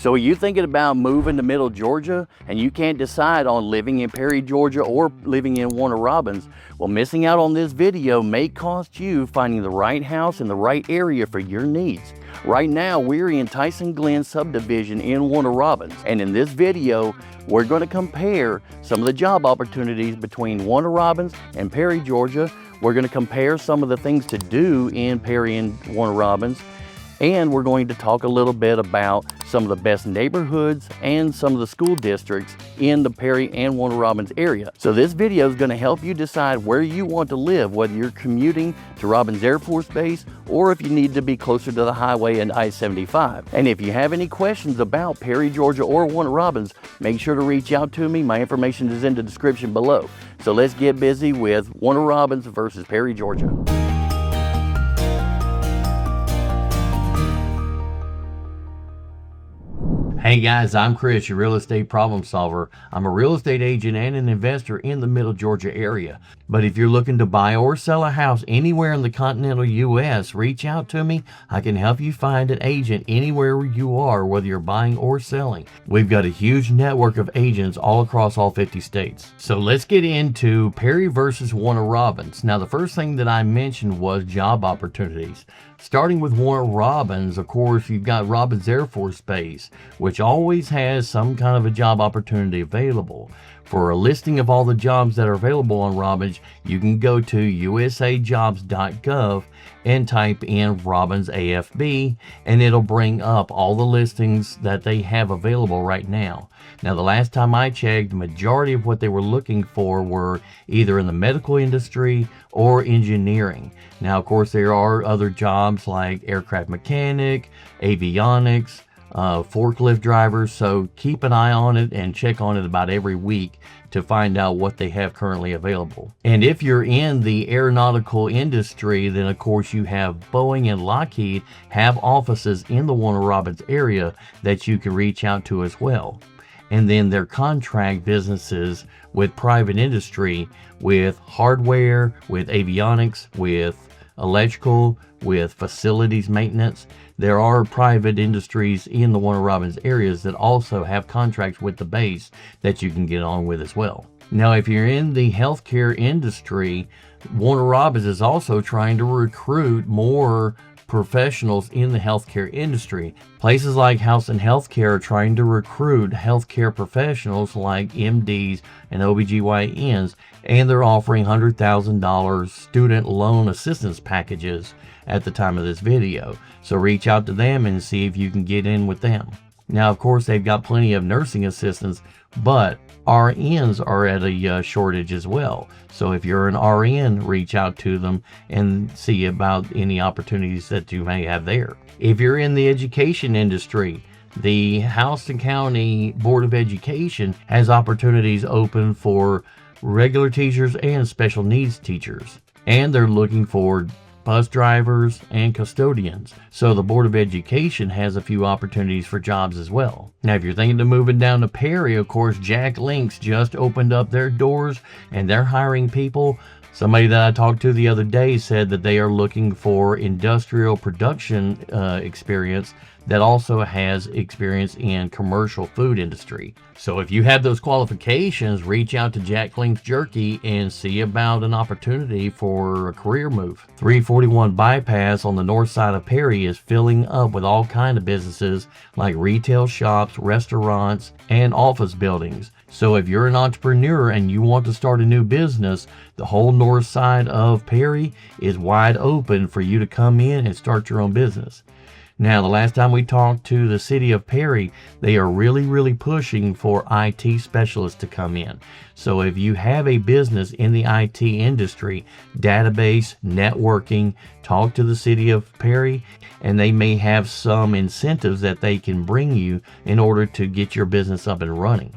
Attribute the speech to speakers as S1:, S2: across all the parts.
S1: So are you thinking about moving to Middle Georgia and you can't decide on living in Perry, Georgia or living in Warner Robins? Well, missing out on this video may cost you finding the right house in the right area for your needs. Right now, we're in Tyson Glen subdivision in Warner Robins, and in this video, we're going to compare some of the job opportunities between Warner Robins and Perry, Georgia. We're going to compare some of the things to do in Perry and Warner Robins, and we're going to talk a little bit about some of the best neighborhoods and some of the school districts in the Perry and Warner Robins area. So this video is going to help you decide where you want to live, whether you're commuting to Robins Air Force Base or if you need to be closer to the highway and I-75. And if you have any questions about Perry, Georgia or Warner Robins, make sure to reach out to me. My information is in the description below. So let's get busy with Warner Robins versus Perry, Georgia. Hey guys, I'm Chris, your real estate problem solver. I'm a real estate agent and an investor in the Middle Georgia area. But if you're looking to buy or sell a house anywhere in the continental U.S., reach out to me. I can help you find an agent anywhere you are, whether you're buying or selling. We've got a huge network of agents all across all 50 states. So let's get into Perry versus Warner Robins. Now, the first thing that I mentioned was job opportunities. Starting with Warner Robins, of course, you've got Robins Air Force Base, which always has some kind of a job opportunity available. For a listing of all the jobs that are available on Robins, you can go to usajobs.gov and type in Robins AFB, and it'll bring up all the listings that they have available right now. Now, the last time I checked, the majority of what they were looking for were either in the medical industry or engineering. Now, of course, there are other jobs like aircraft mechanic, avionics, forklift drivers, so keep an eye on it and check on it about every week to find out what they have currently available. And if you're in the aeronautical industry, then of course you have Boeing and Lockheed have offices in the Warner Robins area that you can reach out to as well. And then their contract businesses with private industry, with hardware, with avionics, with electrical, with facilities maintenance. There are private industries in the Warner Robins areas that also have contracts with the base that you can get on with as well. Now, if you're in the healthcare industry, Warner Robins is also trying to recruit more professionals in the healthcare industry. Places like House and Healthcare are trying to recruit healthcare professionals like MDs and OBGYNs, and they're offering $100,000 student loan assistance packages at the time of this video. So reach out to them and see if you can get in with them. Now, of course, they've got plenty of nursing assistants, but RNs are at a shortage as well. So if you're an RN, reach out to them and see about any opportunities that you may have there. If you're in the education industry, the Houston County Board of Education has opportunities open for regular teachers and special needs teachers. And they're looking for bus drivers and custodians. So the Board of Education has a few opportunities for jobs as well. Now, if you're thinking of moving down to Perry, of course, Jack Links just opened up their doors and they're hiring people. Somebody that I talked to the other day said that they are looking for industrial production experience that also has experience in commercial food industry. So if you have those qualifications, reach out to Jack Link's Jerky and see about an opportunity for a career move. 341 Bypass on the north side of Perry is filling up with all kinds of businesses like retail shops, restaurants, and office buildings. So if you're an entrepreneur and you want to start a new business, the whole north side of Perry is wide open for you to come in and start your own business. Now, the last time we talked to the city of Perry, they are really pushing for IT specialists to come in. So if you have a business in the IT industry, database, networking, talk to the city of Perry, and they may have some incentives that they can bring you in order to get your business up and running.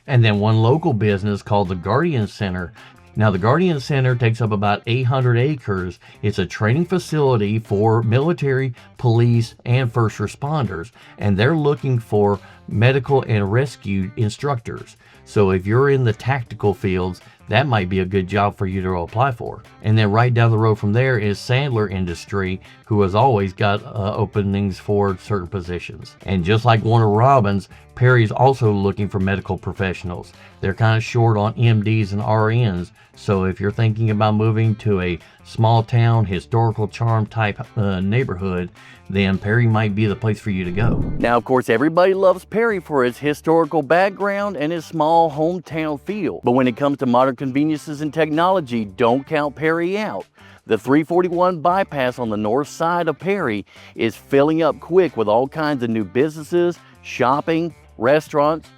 S1: And then one local business called the Guardian Center. Now, the Guardian Center takes up about 800 acres. It's a training facility for military, police, and first responders, and they're looking for medical and rescue instructors. So if you're in the tactical fields, that might be a good job for you to apply for. And then right down the road from there is Sandler Industry, who has always got openings for certain positions. And just like Warner Robins, Perry is also looking for medical professionals. They're kind of short on MDs and RNs, so if you're thinking about moving to a small town, historical charm type neighborhood, then Perry might be the place for you to go. Now, of course, everybody loves Perry for his historical background and his small hometown feel. But when it comes to modern conveniences and technology, don't count Perry out. The 341 bypass on the north side of Perry is filling up quick with all kinds of new businesses, shopping, restaurants,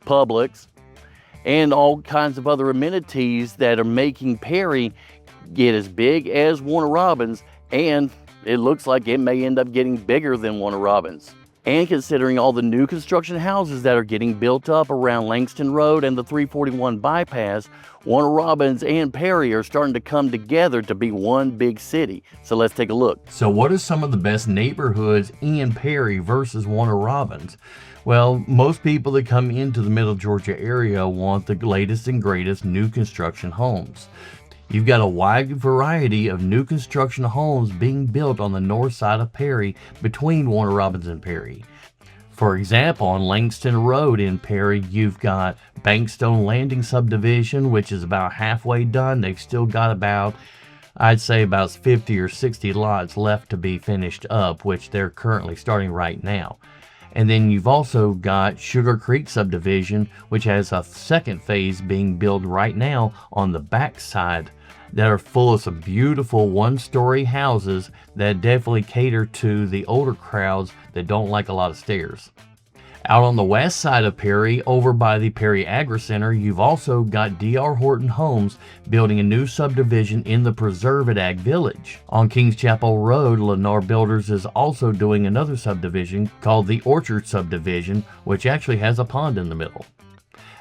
S1: Publix, and all kinds of other amenities that are making Perry get as big as Warner Robins, and it looks like it may end up getting bigger than Warner Robins. And considering all the new construction houses that are getting built up around Langston Road and the 341 bypass, Warner Robins and Perry are starting to come together to be one big city. So let's take a look. So what are some of the best neighborhoods in Perry versus Warner Robins? Well, most people that come into the Middle Georgia area want the latest and greatest new construction homes. You've got a wide variety of new construction homes being built on the north side of Perry between Warner Robins and Perry. For example, on Langston Road in Perry, you've got Bankstone Landing subdivision, which is about halfway done. They've still got about, I'd say about 50 or 60 lots left to be finished up, which they're currently starting right now. And then you've also got Sugar Creek subdivision, which has a second phase being built right now on the back side, that are full of some beautiful one-story houses that definitely cater to the older crowds that don't like a lot of stairs. Out on the west side of Perry, over by the Perry Agra Center, you've also got D.R. Horton Homes building a new subdivision in the Preserve at Ag Village. On Kings Chapel Road, Lennar Builders is also doing another subdivision called the Orchard Subdivision, which actually has a pond in the middle.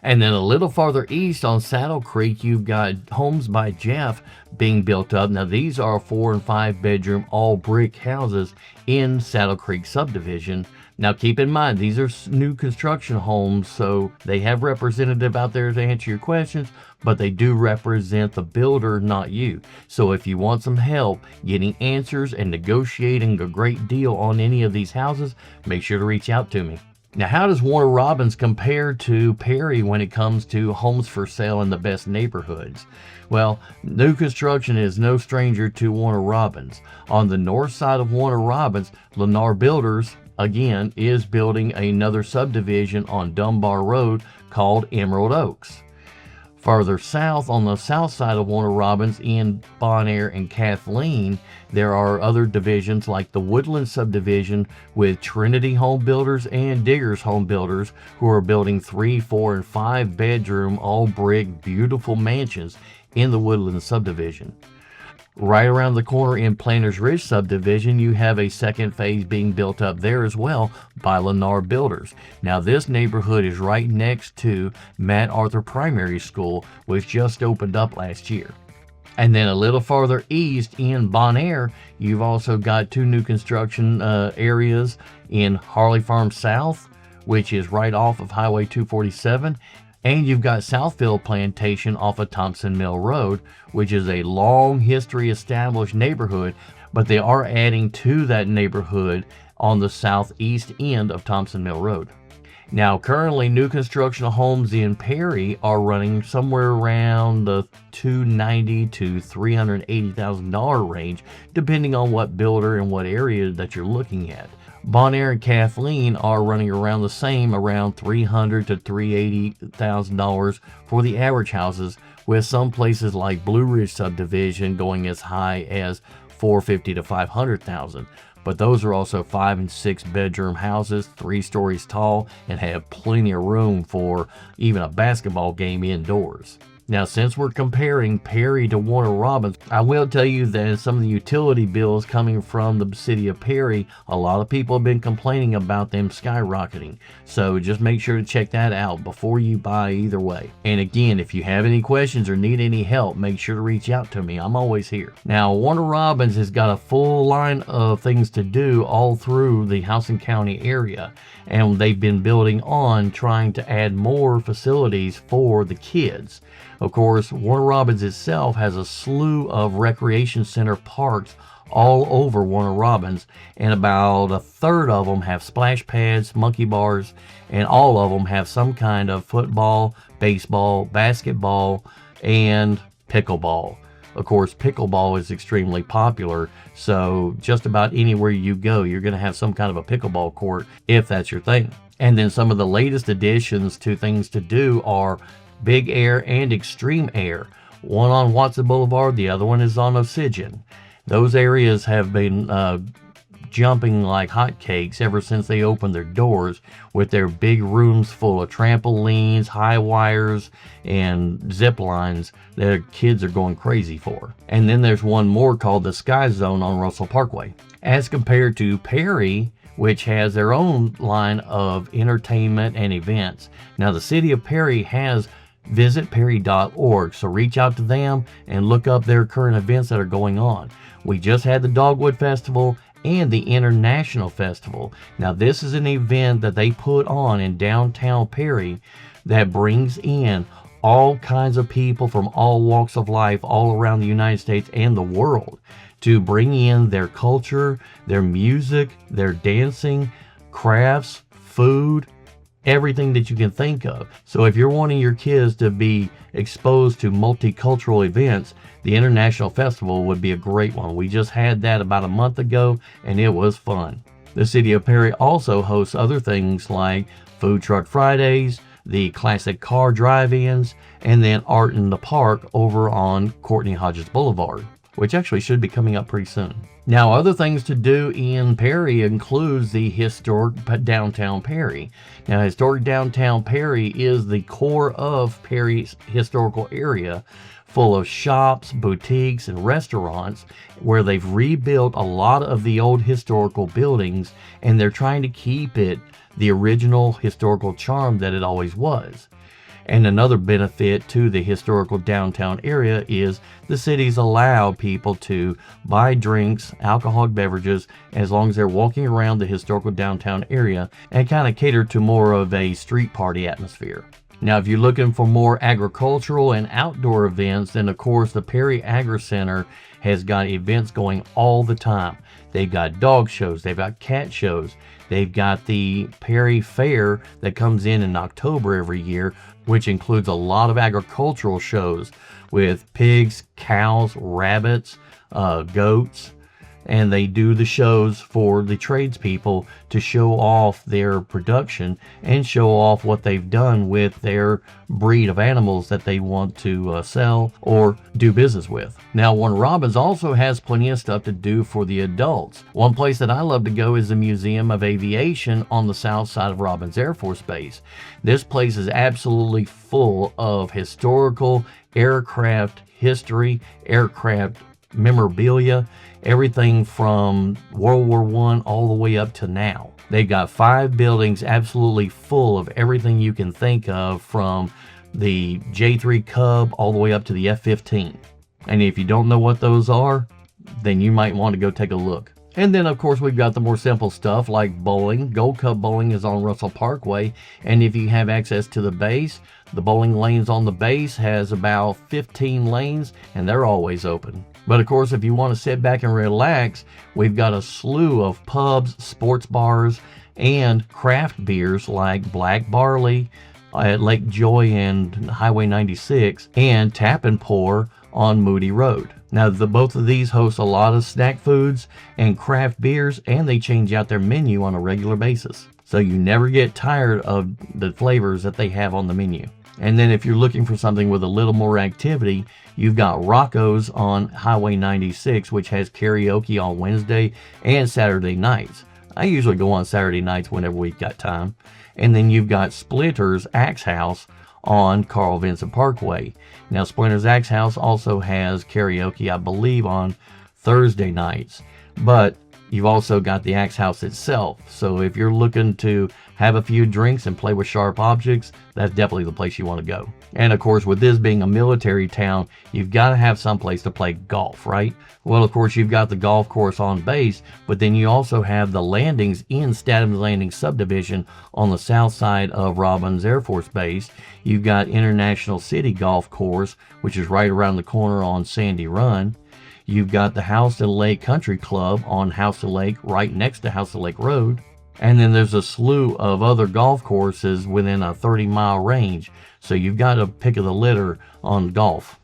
S1: And then a little farther east on Saddle Creek, you've got Homes by Jeff being built up. Now these are 4 and 5 bedroom all brick houses in Saddle Creek subdivision. Now keep in mind, these are new construction homes, so they have representative out there to answer your questions, but they do represent the builder, not you. So if you want some help getting answers and negotiating a great deal on any of these houses, make sure to reach out to me. Now, how does Warner Robins compare to Perry when it comes to homes for sale in the best neighborhoods? Well, new construction is no stranger to Warner Robins. On the north side of Warner Robins, Lennar Builders, again, is building another subdivision on Dunbar Road called Emerald Oaks. Farther south, on the south side of Warner Robins in Bonaire and Kathleen, there are other divisions like the Woodland subdivision with Trinity Home Builders and Diggers Home Builders, who are building 3, 4, and 5 bedroom all brick beautiful mansions in the Woodland subdivision. Right around the corner in Planters Ridge subdivision, you have a second phase being built up there as well by Lennar Builders. Now this neighborhood is right next to Matt Arthur Primary School, which just opened up last year. And then a little farther east in Bonaire, you've also got 2 new construction areas in Harley Farm South, which is right off of Highway 247. And you've got Southfield Plantation off of Thompson Mill Road, which is a long history established neighborhood, but they are adding to that neighborhood on the southeast end of Thompson Mill Road. Now, currently, new construction homes in Perry are running somewhere around the $290,000 to $380,000 range, depending on what builder and what area that you're looking at. Bonaire and Kathleen are running around the same, around $300,000 to $380,000 for the average houses, with some places like Blue Ridge subdivision going as high as $450,000 to $500,000. But those are also 5 and 6 bedroom houses, 3 stories tall, and have plenty of room for even a basketball game indoors. Now, since we're comparing Perry to Warner Robins, I will tell you that some of the utility bills coming from the city of Perry, a lot of people have been complaining about them skyrocketing. So just make sure to check that out before you buy either way. And again, if you have any questions or need any help, make sure to reach out to me. I'm always here. Now, Warner Robins has got a full line of things to do all through the Houston County area. And they've been building on trying to add more facilities for the kids. Of course, Warner Robins itself has a slew of recreation center parks all over Warner Robins, and about a third of them have splash pads, monkey bars, and all of them have some kind of football, baseball, basketball, and pickleball. Of course, pickleball is extremely popular, so just about anywhere you go, you're going to have some kind of a pickleball court if that's your thing. And then some of the latest additions to things to do are Big Air and Extreme Air. One on Watson Boulevard, the other one is on Osage. Those areas have been jumping like hotcakes ever since they opened their doors, with their big rooms full of trampolines, high wires, and zip lines that kids are going crazy for. And then there's one more called the Sky Zone on Russell Parkway. As compared to Perry, which has their own line of entertainment and events. Now, the city of Perry has visitperry.org, so reach out to them and look up their current events that are going on. We just had the Dogwood Festival and the International Festival. Now, this is an event that they put on in downtown Perry that brings in all kinds of people from all walks of life all around the United States and the world to bring in their culture, their music, their dancing, crafts, food, everything that you can think of. So if you're wanting your kids to be exposed to multicultural events, the International Festival would be a great one. We just had that about a month ago, and it was fun. The city of Perry also hosts other things like Food Truck Fridays, the classic car drive-ins, and then Art in the Park over on Courtney Hodges Boulevard, which actually should be coming up pretty soon. Now, other things to do in Perry includes the historic downtown Perry. Now, historic downtown Perry is the core of Perry's historical area, full of shops, boutiques, and restaurants where they've rebuilt a lot of the old historical buildings, and they're trying to keep it the original historical charm that it always was. And another benefit to the historical downtown area is the cities allow people to buy drinks, alcoholic beverages, as long as they're walking around the historical downtown area, and kind of cater to more of a street party atmosphere. Now, if you're looking for more agricultural and outdoor events, then of course the Perry Agra Center has got events going all the time. They've got dog shows, they've got cat shows, they've got the Perry Fair that comes in October every year, which includes a lot of agricultural shows with pigs, cows, rabbits, goats, and they do the shows for the tradespeople to show off their production and show off what they've done with their breed of animals that they want to sell or do business with. Now, Warner Robins also has plenty of stuff to do for the adults. One place that I love to go is the Museum of Aviation on the south side of Robins Air Force Base. This place is absolutely full of historical aircraft history, aircraft memorabilia, everything from World War I all the way up to now. They've got 5 buildings absolutely full of everything you can think of, from the J-3 Cub all the way up to the F-15. And if you don't know what those are, then you might want to go take a look. And then, of course, we've got the more simple stuff like bowling. Gold Cup Bowling is on Russell Parkway, and if you have access to the base, the bowling lanes on the base has about 15 lanes, and they're always open. But of course, if you want to sit back and relax, we've got a slew of pubs, sports bars, and craft beers like Black Barley at Lake Joy and Highway 96, and Tap and Pour on Moody Road. Now, both of these host a lot of snack foods and craft beers, and they change out their menu on a regular basis. So you never get tired of the flavors that they have on the menu. And then if you're looking for something with a little more activity, you've got Rockos on Highway 96, which has karaoke on Wednesday and Saturday nights. I usually go on Saturday nights whenever we've got time. And then you've got Splinters Axe House on Carl Vincent Parkway. Now, Splinters Axe House also has karaoke, I believe, on Thursday nights. But You've also got the Axe House itself. So if you're looking to have a few drinks and play with sharp objects, that's definitely the place you want to go. And of course, with this being a military town, you've got to have some place to play golf, right? Well, of course, you've got the golf course on base, but then you also have the landings in Statham's Landing subdivision on the south side of Robins Air Force Base. You've got International City Golf Course, which is right around the corner on Sandy Run. You've got the Houston Lake Country Club on Houston Lake, right next to Houston Lake Road. And then there's a slew of other golf courses within a 30-mile range. So you've got a pick of the litter on golf.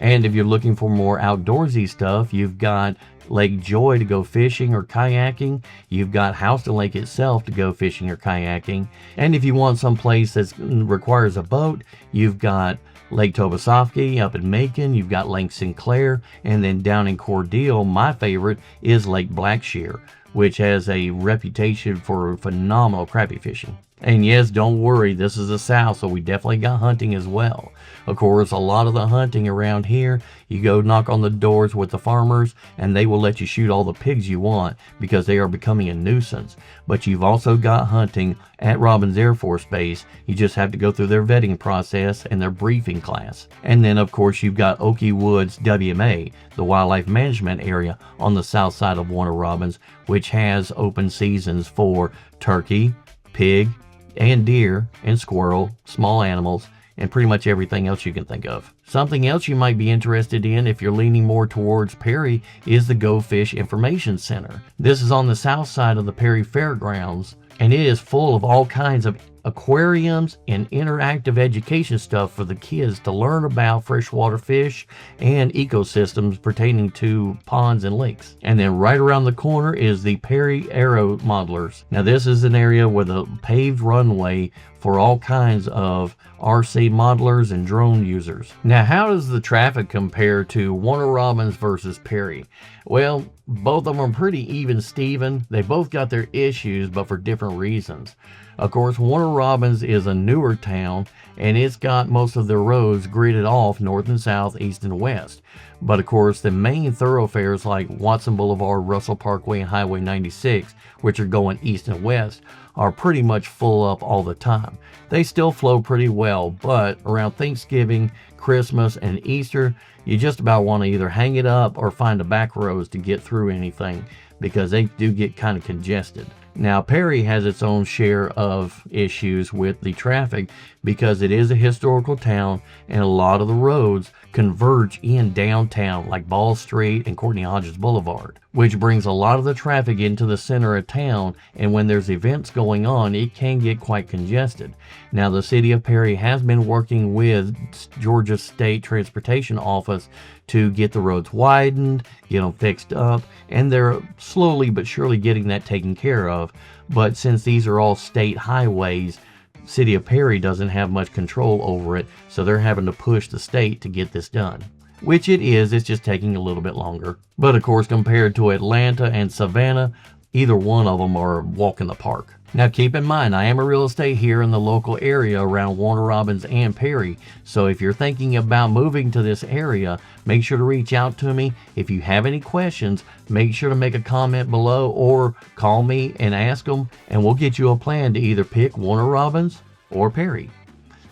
S1: And if you're looking for more outdoorsy stuff, you've got Lake Joy to go fishing or kayaking. You've got Houston Lake itself to go fishing or kayaking. And if you want some place that requires a boat, you've got Lake Tobesofkee up in Macon, you've got Lake Sinclair, and then down in Cordele, my favorite is Lake Blackshear, which has a reputation for phenomenal crappie fishing. And yes, don't worry, this is the South, so we definitely got hunting as well. Of course, a lot of the hunting around here, you go knock on the doors with the farmers, and they will let you shoot all the pigs you want because they are becoming a nuisance. But you've also got hunting at Robins Air Force Base. You just have to go through their vetting process and their briefing class. And then, of course, you've got Okie Woods WMA, the wildlife management area on the south side of Warner Robins, which has open seasons for turkey, pig, and deer and squirrel, small animals, and pretty much everything else you can think of. Something else you might be interested in if you're leaning more towards Perry is the Go Fish Information Center. This is on the south side of the Perry Fairgrounds, and it is full of all kinds of aquariums and interactive education stuff for the kids to learn about freshwater fish and ecosystems pertaining to ponds and lakes. And then right around the corner is the Perry Aero Modelers. Now this is an area with a paved runway for all kinds of RC modelers and drone users. Now, how does the traffic compare to Warner Robins versus Perry? Well, both of them are pretty even Steven. They both got their issues, but for different reasons. Of course, Warner Robins is a newer town, and it's got most of their roads gridded off north and south, east and west. But of course, the main thoroughfares like Watson Boulevard, Russell Parkway, and Highway 96, which are going east and west, are pretty much full up all the time. They still flow pretty well, but around Thanksgiving, Christmas, and Easter, you just about want to either hang it up or find a back roads to get through anything, because they do get kind of congested. Now, Perry has its own share of issues with the traffic because it is a historical town and a lot of the roads converge in downtown like Ball Street and Courtney Hodges Boulevard, which brings a lot of the traffic into the center of town, and when there's events going on, it can get quite congested. Now, the city of Perry has been working with Georgia State Transportation Office to get the roads widened, get them fixed up, and they're slowly but surely getting that taken care of. But since these are all state highways, City of Perry doesn't have much control over it, so they're having to push the state to get this done. Which it is, it's just taking a little bit longer. But of course, compared to Atlanta and Savannah, either one of them are a walk in the park. Now keep in mind, I am a real estate here in the local area around Warner Robins and Perry, so if you're thinking about moving to this area, make sure to reach out to me. If you have any questions, make sure to make a comment below or call me and ask them, and we'll get you a plan to either pick Warner Robins or Perry.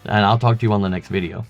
S1: And I'll talk to you on the next video.